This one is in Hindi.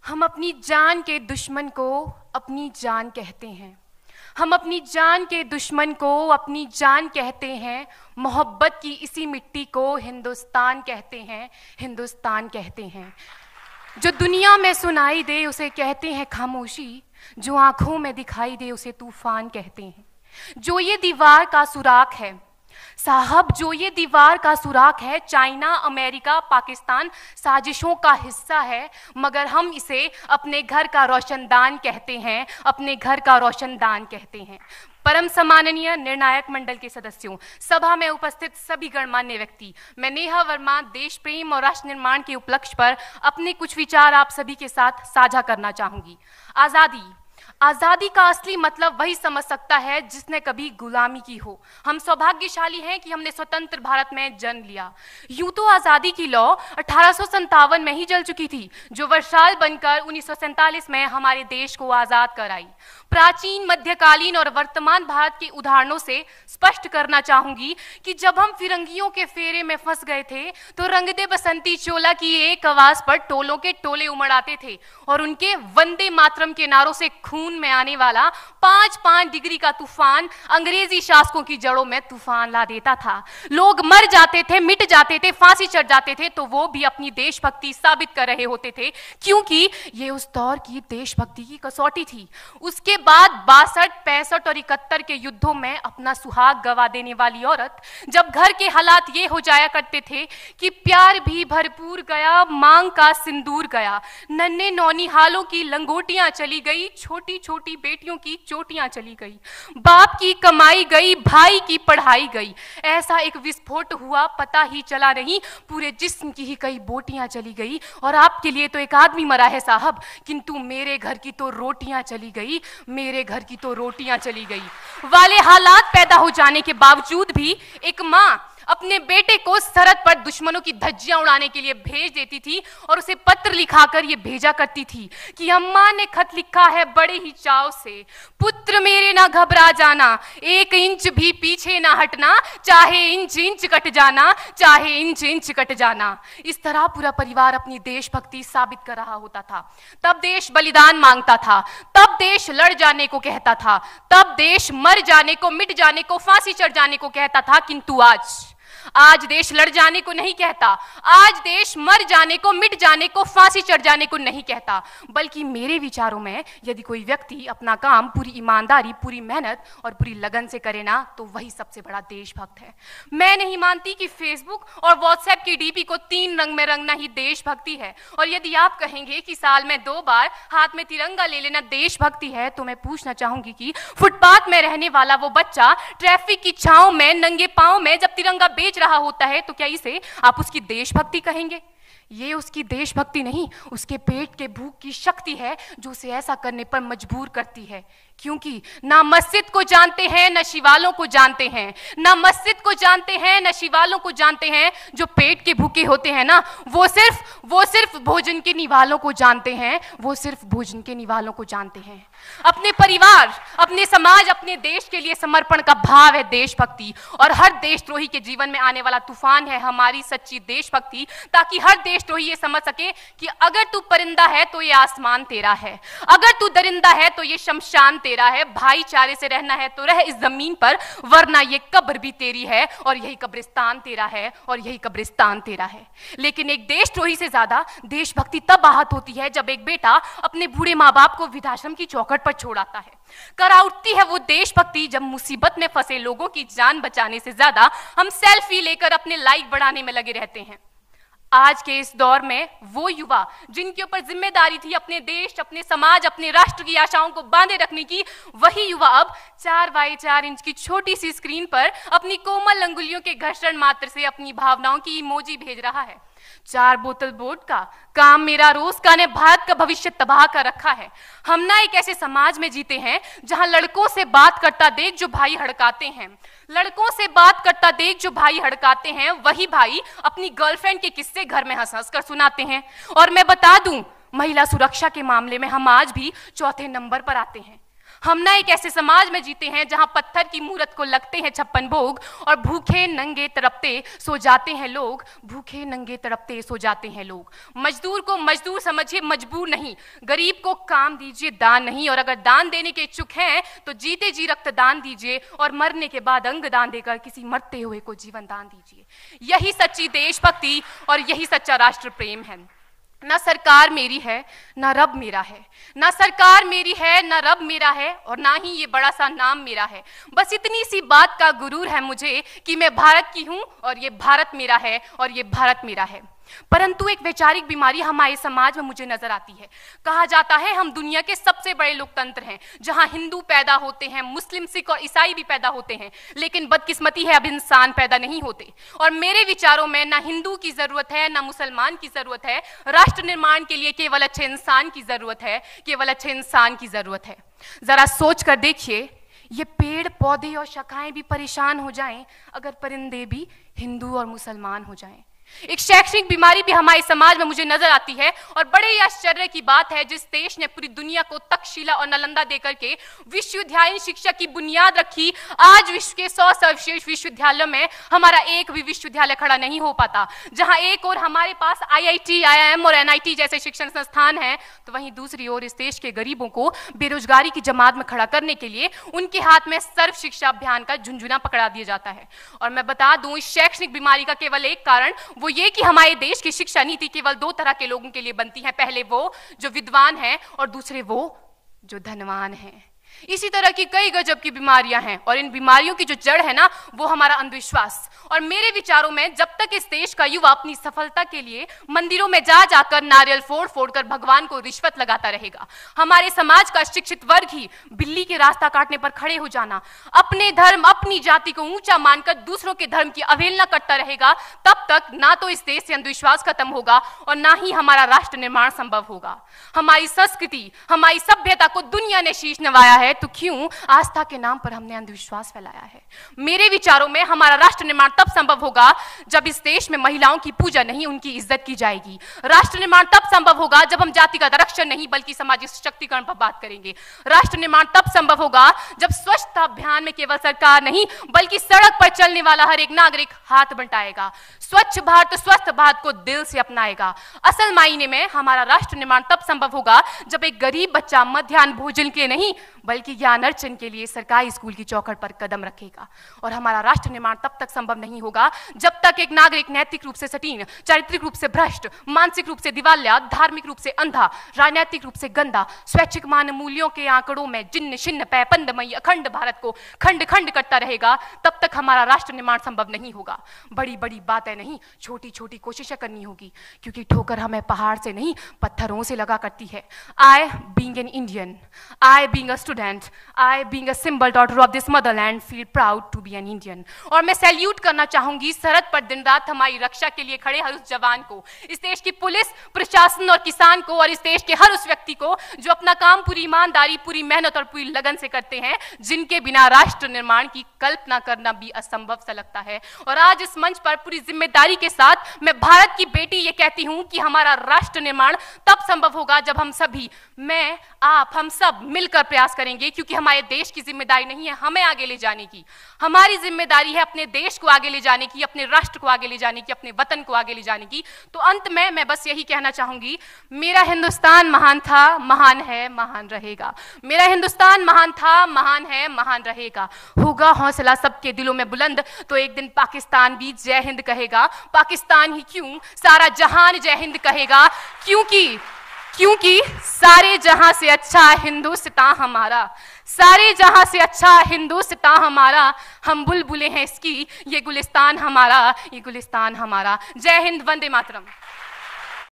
हम अपनी जान के दुश्मन को अपनी जान कहते हैं। हम अपनी जान के दुश्मन को अपनी जान कहते हैं। मोहब्बत की इसी मिट्टी को हिंदुस्तान कहते हैं, हिंदुस्तान कहते हैं। जो दुनिया में सुनाई दे उसे कहते हैं खामोशी, जो आंखों में दिखाई दे उसे तूफान कहते हैं। जो ये दीवार का सुराख है साहब, जो ये दीवार का सुराख है, चाइना, अमेरिका, पाकिस्तान साजिशों का हिस्सा है, मगर हम इसे अपने घर का रोशनदान कहते हैं, अपने घर का रोशनदान कहते हैं। परम सम्माननीय निर्णायक मंडल के सदस्यों, सभा में उपस्थित सभी गणमान्य व्यक्ति, मैं नेहा वर्मा देश प्रेम और राष्ट्र निर्माण के उपलक्ष्य पर अपने कुछ विचार आप सभी के साथ साझा करना चाहूंगी। आज़ादी का असली मतलब वही समझ सकता है जिसने कभी गुलामी की हो। हम सौभाग्यशाली हैं कि हमने स्वतंत्र भारत में जन्म लिया। यूं तो आज़ादी की लौ 1857 में ही जल चुकी थी, जो वर्षाल बनकर 1947 में हमारे देश को आज़ाद कराई। प्राचीन, मध्यकालीन और वर्तमान भारत के उदाहरणों से स्पष्ट करना चाहूंगी कि जब हम फिरंगियों के फेरे में फंस गए थे तो रंग दे बसंती चोला की एक आवाज पर टोलों के टोले उमड़ आते थे और उनके वंदे मातरम के नारों से खून में आने वाला 5-5 डिग्री का तूफान अंग्रेजी शासकों की जड़ों में तूफान ला देता था। लोग मर जाते थे, मिट जाते थे, फांसी चढ़ जाते थे, तो वो भी अपनी देशभक्ति साबित कर रहे होते थे, क्योंकि ये उस दौर की देशभक्ति की कसौटी थी। उसके बाद 62, 65 और 71 के युद्धों में अपना सुहाग गवा देने वाली औरत, जब घर के हालात ये हो जाया करते थे कि प्यार भी भरपूर गया, मांग का सिंदूर गया, नन्हे नौनिहालों की लंगोटियां चली गई, छोटी छोटी बेटियों की चोटियां चली गई, बाप की कमाई गई, भाई की पढ़ाई गई, ऐसा एक विस्फोट हुआ पता ही चला नहीं, पूरे जिस्म की ही कई बोटियां चली गई। और आपके लिए तो एक आदमी मरा है साहब, किंतु मेरे घर की तो रोटियां चली गई, मेरे घर की तो रोटियां चली गई वाले हालात पैदा हो जाने के बावजूद भी एक मां अपने बेटे को सरहद पर दुश्मनों की धज्जियां उड़ाने के लिए भेज देती थी और उसे पत्र लिखाकर ये भेजा करती थी कि अम्मा ने खत लिखा है बड़े ही चाव से, पुत्र मेरे ना घबरा जाना, 1 इंच भी पीछे ना हटना, चाहे इंच इंच कट जाना, चाहे इंच इंच कट जाना। इस तरह पूरा परिवार अपनी देशभक्ति साबित कर रहा होता था। तब देश बलिदान मांगता था, तब देश लड़ जाने को कहता था, तब देश मर जाने को, मिट जाने को, फांसी चढ़ जाने को कहता था। किंतु आज देश लड़ जाने को नहीं कहता, आज देश मर जाने को, मिट जाने को, फांसी चढ़ जाने को नहीं कहता, बल्कि मेरे विचारों में यदि कोई व्यक्ति अपना काम पूरी ईमानदारी, पूरी मेहनत और पूरी लगन से करे ना, तो वही सबसे बड़ा देशभक्त है। मैं नहीं मानती कि फेसबुक और व्हाट्सएप की डीपी को 3 रंग में रंगना ही देशभक्ति है। और यदि आप कहेंगे कि साल में 2 बार हाथ में तिरंगा ले लेना देशभक्ति है, तो मैं पूछना चाहूंगी कि फुटपाथ में रहने वाला वो बच्चा ट्रैफिक की छांव में नंगे पांव में जब तिरंगा बेच रहा होता है, तो क्या इसे आप उसकी देशभक्ति कहेंगे? ये उसकी देशभक्ति नहीं, उसके पेट के भूख की शक्ति है जो उसे ऐसा करने पर मजबूर करती है। क्योंकि ना मस्जिद को जानते हैं, न शिवालों को जानते हैं, ना मस्जिद को जानते हैं, न शिवालों को जानते हैं। जो पेट के भूखे होते हैं ना, वो सिर्फ भोजन के निवालों को जानते हैं, वो सिर्फ भोजन के निवालों को जानते हैं। अपने परिवार, अपने समाज, अपने देश के लिए समर्पण का भाव है देशभक्ति। और हर देशद्रोही के जीवन में आने वाला तूफान है हमारी सच्ची देशभक्ति, ताकि हर देशद्रोही ये समझ सके कि अगर तू परिंदा है तो ये आसमान तेरा है, अगर तू दरिंदा है तो ये शमशान तेरा है, भाईचारे से रहना है तो रह इस जमीन पर, वरना ये कब्र भी तेरी है और यही कब्रिस्तान तेरा है और यही कब्रिस्तान तेरा है। लेकिन एक देशद्रोही से ज्यादा देशभक्ति तब आहत होती है जब एक बेटा अपने बूढ़े माँ बाप को वृद्धाश्रम की चौखट पर छोड़ आता है। करा उठती है वो देशभक्ति जब मुसीबत में फंसे लोगों की जान बचाने से ज्यादा हम सेल्फी लेकर अपने लाइक बढ़ाने में लगे रहते हैं। आज के इस दौर में वो युवा जिनके ऊपर जिम्मेदारी थी अपने देश, अपने समाज, अपने राष्ट्र की आशाओं को बांधे रखने की, वही युवा अब 4x4 इंच की छोटी सी स्क्रीन पर अपनी कोमल अंगुलियों के घर्षण मात्र से अपनी भावनाओं की इमोजी भेज रहा है। 4 बोतल वोडका, काम मेरा रोज का ने भारत का भविष्य तबाह कर रखा है। हम ना एक ऐसे समाज में जीते हैं जहां लड़कों से बात करता देख जो भाई हड़काते हैं, लड़कों से बात करता देख जो भाई हड़काते हैं, वही भाई अपनी गर्लफ्रेंड के किस्से घर में हंस हंस कर सुनाते हैं। और मैं बता दूं, महिला सुरक्षा के मामले में हम आज भी 4थे नंबर पर आते हैं। हम ना एक ऐसे समाज में जीते हैं जहां पत्थर की मूरत को लगते हैं 56 भोग और भूखे नंगे तड़पते सो जाते हैं लोग, भूखे नंगे तड़पते सो जाते हैं लोग। मजदूर को मजदूर समझिए, मजबूर नहीं। गरीब को काम दीजिए, दान नहीं। और अगर दान देने के इच्छुक हैं तो जीते जी रक्तदान दीजिए और मरने के बाद अंग दान देकर किसी मरते हुए को जीवन दान दीजिए। यही सच्ची देशभक्ति और यही सच्चा राष्ट्र प्रेम है। ना सरकार मेरी है ना रब मेरा है, ना सरकार मेरी है ना रब मेरा है, और ना ही ये बड़ा सा नाम मेरा है। बस इतनी सी बात का गुरूर है मुझे कि मैं भारत की हूं और ये भारत मेरा है और ये भारत मेरा है। परंतु एक वैचारिक बीमारी हमारे समाज में मुझे नजर आती है। कहा जाता है हम दुनिया के सबसे बड़े लोकतंत्र हैं, जहां हिंदू पैदा होते हैं, मुस्लिम, सिख और ईसाई भी पैदा होते हैं, लेकिन बदकिस्मती है अब इंसान पैदा नहीं होते। और मेरे विचारों में ना हिंदू की जरूरत है ना मुसलमान की जरूरत है। राष्ट्र निर्माण के लिए केवल अच्छे इंसान की जरूरत है, केवल अच्छे इंसान की जरूरत है। जरा सोच कर देखिए, ये पेड़ पौधे और शाखाएं भी परेशान हो जाएं अगर परिंदे भी हिंदू और मुसलमान हो जाएं। एक शैक्षणिक बीमारी भी हमारे समाज में मुझे नजर आती है, और बड़े ही आश्चर्य की बात है जिस देश ने पूरी दुनिया को तक्षशिला और नालंदा देकर के विश्वविद्यालय शिक्षा की बुनियाद रखी, आज विश्व के 100 सर्वश्रेष्ठ विश्वविद्यालयों में हमारा एक भी विश्वविद्यालय खड़ा नहीं हो पाता। जहां एक और हमारे पास IIT, IIM और NIT जैसे शिक्षण संस्थान हैं, तो वहीं दूसरी ओर इस देश के गरीबों को बेरोजगारी की जमात में खड़ा करने के लिए उनके हाथ में सर्व शिक्षा अभियान का झुंझुना पकड़ा दिया जाता है। और मैं बता दूं, इस शैक्षणिक बीमारी का केवल एक कारण वो ये कि हमारे देश की शिक्षा नीति केवल 2 तरह के लोगों के लिए बनती है। पहले वो जो विद्वान हैं और दूसरे वो जो धनवान हैं। इसी तरह की कई गजब की बीमारियां हैं, और इन बीमारियों की जो जड़ है ना, वो हमारा अंधविश्वास। और मेरे विचारों में जब तक इस देश का युवा अपनी सफलता के लिए मंदिरों में जा जाकर नारियल फोड़ फोड़ कर भगवान को रिश्वत लगाता रहेगा, हमारे समाज का शिक्षित वर्ग ही बिल्ली के रास्ता काटने पर खड़े हो जाना, अपने धर्म अपनी जाति को ऊंचा मानकर दूसरों के धर्म की अवहेलना करता रहेगा, तब तक ना तो इस देश से अंधविश्वास खत्म होगा और ना ही हमारा राष्ट्र निर्माण संभव होगा। हमारी संस्कृति, हमारी सभ्यता को दुनिया ने शीश नवाया है, तो क्यों आस्था के नाम पर हमने अंधविश्वास फैलाया है? मेरे विचारों में हमारा राष्ट्र निर्माण तब संभव होगा जब इस देश में महिलाओं की पूजा नहीं, उनकी इज्जत की जाएगी। राष्ट्र निर्माण तब संभव होगा जब हम जातिगत आरक्षण नहीं बल्कि सामाजिक सशक्तिकरण पर बात करेंगे। राष्ट्र निर्माण तब संभव होगा जब स्वच्छता अभियान में केवल सरकार नहीं बल्कि सड़क पर चलने वाला हर एक नागरिक हाथ बंटाएगा, स्वच्छ भारत स्वस्थ भारत को दिल से अपनाएगा। असल मायने में हमारा राष्ट्र निर्माण तब संभव होगा जब एक गरीब बच्चा मध्याह्न भोजन के नहीं बल्कि ज्ञान अर्जन के लिए सरकारी स्कूल की चौखट पर कदम रखेगा। और हमारा राष्ट्र निर्माण तब तक संभव नहीं होगा जब तक एक नागरिक नैतिक रूप से सटीन, चारित्रिक रूप से भ्रष्ट, मानसिक रूप से दिवालिया, धार्मिक रूप से अंधा, राजनीतिक रूप से गंदा, स्वैच्छिक मान मूल्यों के आंकड़ों में जिन्न शिन्न पैपंदमयी अखंड भारत को खंड खंड करता रहेगा, तब तक हमारा राष्ट्र निर्माण संभव नहीं होगा। बड़ी बड़ी बातें नहीं, छोटी छोटी कोशिशें करनी होगी, क्योंकि ठोकर हमें पहाड़ से नहीं पत्थरों से लगा करती है। I being an Indian, I being a student, I being a symbol daughter of this motherland feel proud to be an Indian। और मैं सैल्यूट करना चाहूंगी सरहद पर दिन रात हमारी रक्षा के लिए खड़े हर उस जवान को, इस देश की पुलिस प्रशासन और किसान को, और इस देश के हर उस व्यक्ति को जो अपना काम पूरी ईमानदारी, पूरी मेहनत और पूरी लगन से करते हैं, जिनके बिना राष्ट्र निर्माण की कल्पना करना भी असंभव सा लगता है। और आज इस मंच पर पूरी जिम्मेदारी के साथ मैं भारत की बेटी ये कहती हूं कि हमारा राष्ट्र निर्माण तब संभव होगा जब हम सभी, मैं, आप, हम सब मिलकर प्रयास करेंगे, क्योंकि हमारे देश की जिम्मेदारी नहीं है हमें आगे ले जाने की, हमारी जिम्मेदारी है अपने देश को आगे ले जाने की, अपने राष्ट्र को आगे ले जाने की, अपने वतन को आगे ले जाने की। तो अंत में मैं बस यही कहना चाहूंगी, मेरा हिंदुस्तान महान था, महान है, महान रहेगा। मेरा हिंदुस्तान महान था, महान है, महान रहेगा। होगा हौसला सबके दिलों में बुलंद तो एक दिन पाकिस्तान भी जय हिंद कहेगा। पाकिस्तान ही क्यों, सारा जहान जय हिंद कहेगा, क्योंकि सारे जहां से अच्छा हिंदुस्तान हमारा, सारे जहां से अच्छा हिंदुस्तान हमारा, हम बुलबुलें हैं इसकी, ये गुलिस्तान हमारा, ये गुलिस्तान हमारा। जय हिंद, वंदे मातरम।